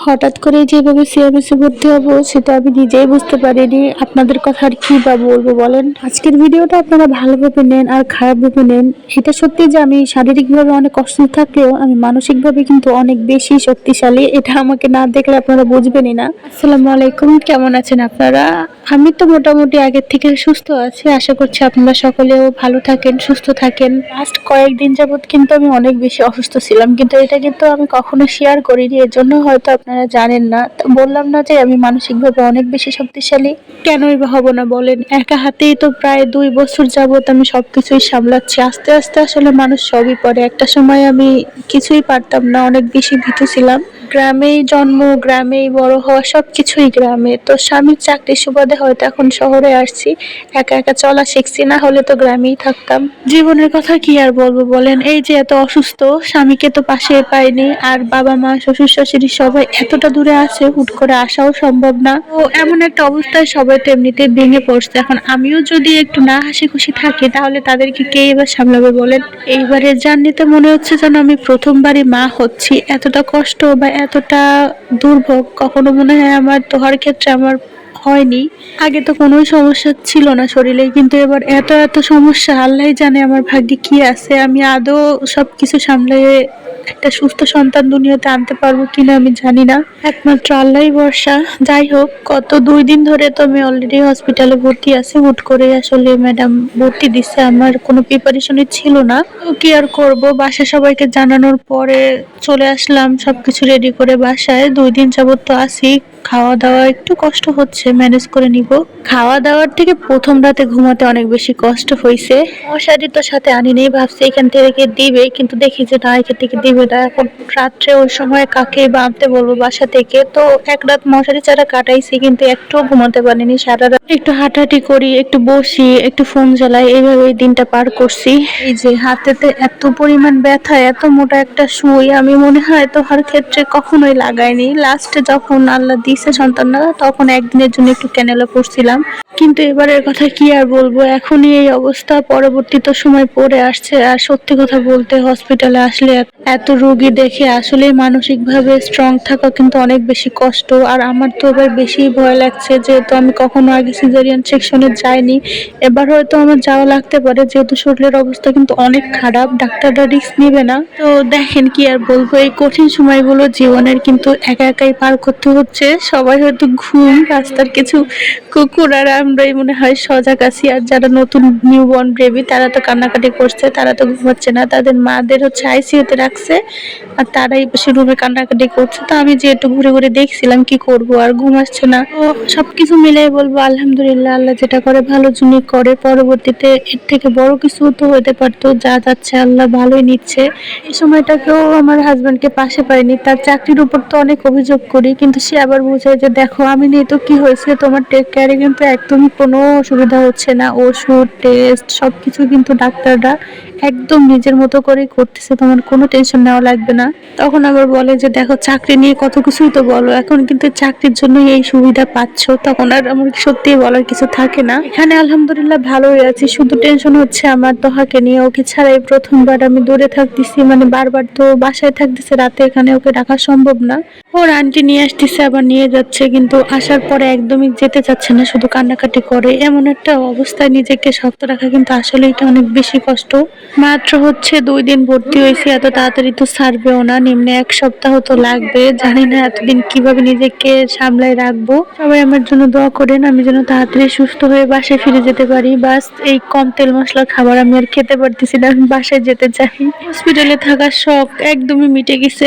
হঠাৎ করে যেভাবে সিএমএসে ভর্তি হবো সেটা আমি নিজেই বুঝতে পারিনি। আপনাদের কথা আর কি বা বলবো বলেন। আজকের ভিডিওটা আপনারা ভালোভাবে নেন আর খারাপভাবে নেন। এটা সত্যি যে আমি শারীরিকভাবে অনেক অসুস্থ থাকলেও আমি মানসিকভাবে কিন্তু অনেক বেশি শক্তিশালী। এটা আমাকে না দেখলে আপনারা বুঝবেনই না। আসসালামু আলাইকুম, কেমন আছেন আপনারা? আমি তো মোটামুটি আগের থেকে সুস্থ আছি। আশা করছি আপনারা সকলেও ভালো থাকেন, সুস্থ থাকেন। লাস্ট কয়েকদিন যাবত কিন্তু আমি অনেক বেশি অসুস্থ ছিলাম, কিন্তু এটা কিন্তু আমি কখনো শেয়ার করিনি। এর জন্য হয়তো আপনারা জানেন না। তো বললাম না যে আমি মানসিকভাবে অনেক বেশি শক্তিশালী? কেনই বা হব না বলেন? একা হাতেই তো প্রায় 2 বছর যাবত আমি সবকিছুই সামলাচ্ছি। আস্তে আস্তে আসলে মানুষ সবই পারে। একটা সময় আমি কিছুই পারতাম না, অনেক বেশি ভীতু ছিলাম। গ্রামেই জন্ম, গ্রামেই বড় হওয়া, সবকিছুই গ্রামে। তো স্বামীর চাকরির সুবাদে হয়তো এখন শহরে আসছি। একা একা চলা শিখছি, না হলে তো গ্রামেই থাকতাম। জীবনের কথা কি আর বলবো বলেন? এই যে এত অসুস্থ, স্বামীকে তো পাশে পাইনি, আর বাবা মা শ্বশুর শাশুড়ি সবাই এতটা দূরে আছে, হুট করে আসাও সম্ভব না। তো এমন একটা অবস্থায় সবাই তো এমনিতে ভেঙে পড়ছে। এখন আমিও যদি একটু না হাসি খুশি থাকি তাহলে তাদেরকে কে এবার সামলাবে বলেন? এইবারের জার্নিতে মনে হচ্ছে যেন আমি প্রথমবারই মা হচ্ছি। এতটা কষ্ট বা এতটা দুর্ভোগ কখনো মনে হয় আমার তোহার ক্ষেত্রে আমার হয়নি। আগে তো কোনো সমস্যা ছিল না শরীরে, কিন্তু এবার এত এত সমস্যা। আল্লাহই জানে আমার ভাগ্যে কি আছে। আমি আদৌ সবকিছু সামলে একটা সুস্থ সন্তান দুনিয়াতে আনতে পারবো কিনা আমি জানি না। একমাত্র আল্লাহই ভরসা। যাই হোক, গত 2 দিন ধরে তো আমি অলরেডি হসপিটালে ভর্তি আছি। হুট করে আসলে ম্যাডাম ভর্তি দিচ্ছে, আমার কোনো প্রিপারেশনই ছিল না। তো কি আর করব, বাসা সবাইকে জানানোর পরে চলে আসলাম সবকিছু রেডি করে বাসায়। 2 দিন যাবত তো আছি। খাওয়া দাওয়া একটু কষ্ট হচ্ছে, ম্যানেজ করে নিব। খাওয়া দাওয়ার থেকে প্রথম রাতে ঘুমাতে অনেক বেশি কষ্ট হয়েছে। মশারি তো সাথে আনি নেই, ভাবছি এখান থেকে দিবে, কিন্তু দেখি যে না, এখান থেকে দিবে না। এখন রাত্রে ওই সময় কাকে বাঁধতে বলবো বাসা থেকে? তো এক রাত মশারি ছাড়া কাটাইছি, কিন্তু একটুও ঘুমাতে পারিনি সারা রাত। একটু হাঁটাহাঁটি করি, একটু বসি, একটু ফোন চালাই, এইভাবে এই দিনটা পার করছি। এই যে হাতেতে এত পরিমাণ ব্যথা, এত মোটা একটা সুই আমি মনে হয় তোহার ক্ষেত্রে কখনোই লাগাইনি। লাস্টে যখন আল্লাহ দিছে সন্তানরা, তখন একদিনের জন্য একটু ক্যানেলা পড়ছিলাম। কিন্তু এবারের কথা কি আর বলবো, এখনই এই অবস্থা, পরবর্তী তো সময় পড়ে আসছে। আর সত্যি কথা বলতে হসপিটালে আসলে এত রোগী দেখে আসলে মানসিকভাবে স্ট্রং থাকা কিন্তু অনেক বেশি কষ্ট। আর আমার তো এবার বেশি ভয় লাগছে, যেহেতু আমি কখনো আগে সিজারিয়ান সেকশনে যাইনি। এবার হয়তো আমার যাওয়া লাগতে পারে, যেহেতু শরীরের অবস্থা কিন্তু অনেক খারাপ। ডাক্তাররা রিস্ক নিবে না। তো দেখেন কি আর বলবো, এই কঠিন সময়গুলো জীবনের কিন্তু একা একাই পার করতে হচ্ছে। সবাই হয়তো ঘুম, রাস্তার কিছু কুকুর আর আমরাই মনে হয় সজাগ আছি। আর যারা নতুন নিউবর্ন বেবি তারা তো কান্নাকাটি করছে, তারা তো ঘুমাচ্ছে না। তাদের মাদের হচ্ছে আইসিইউতে রাখছে, আর তারাই বসে রুমে কান্নাকাটি করছে। তো আমি যে একটু ঘুরে ঘুরে দেখছিলাম, কি করব, আর ঘুম আসছে না। তো সবকিছু মিলিয়ে বলবো আলহামদুলিল্লাহ, আল্লাহ যেটা করে ভালো জন্যই করে। পরবর্তীতে এর থেকে বড় কিছু তো হতে পারতো, যা যাচ্ছে আল্লাহ ভালোই নিচ্ছে। এই সময়টাকেও আমার হাজবেন্ডকে পাশে পাইনি। তার চাকরির উপর তো অনেক অভিযোগ করি, কিন্তু সে আবার বোঝায় যে দেখো আমি নেই তো কি হয়েছে, তোমার টেক কেয়ারে কিন্তু একদমই কোনো অসুবিধা হচ্ছে না। ওষুধ, টেস্ট সবকিছু কিন্তু ডাক্তাররা একদম নিজের মতো করেই করতেছে, তোমার কোনো টেনশন নেওয়া লাগবে না। তখন আবার বলে যে দেখো চাকরি নিয়ে কত কিছুই তো বলো, এখন কিন্তু চাকরির জন্য এই সুবিধা পাচ্ছ। তখন আর আমার সত্যি বলার কিছু থাকে না। এখানে আলহামদুলিল্লাহ ভালোই আছি, শুধু টেনশন হচ্ছে আমার তোহাকে নিয়ে। ওকে ছাড়াই প্রথমবার আমি দূরে থাকতেছি, মানে বারবার তো বাসায় থাকতেছে রাতে, এখানে ওকে রাখা সম্ভব না। ওর আন্টি নিয়ে আসতেছে, আবার নিয়ে যাচ্ছে, কিন্তু আসার পরে একদমই যেতে চাচ্ছে না, শুধু কান্নাকাটি করে। এমন একটা অবস্থায় নিজেকে শক্ত রাখা কিন্তু আসলে এটা অনেক বেশি কষ্ট। মাত্র হচ্ছে 2 দিন ভর্তি হয়েছি, এত তাড়াতাড়ি তো ছাড়বেও না, নিম্নে 1 সপ্তাহ তো লাগবে। জানি না এতদিন কিভাবে নিজেকে সামলায় রাখবো। সবাই আমার জন্য দোয়া করেন, আমি যেন তাড়াতাড়ি সুস্থ হয়ে বাসায় ফিরে যেতে পারি। বাস এই কম তেল মশলার খাবার আমি আর খেতে পারতেছি না, আমি বাসায় যেতে চাই। হসপিটালে থাকার শখ একদমই মিটে গেছে।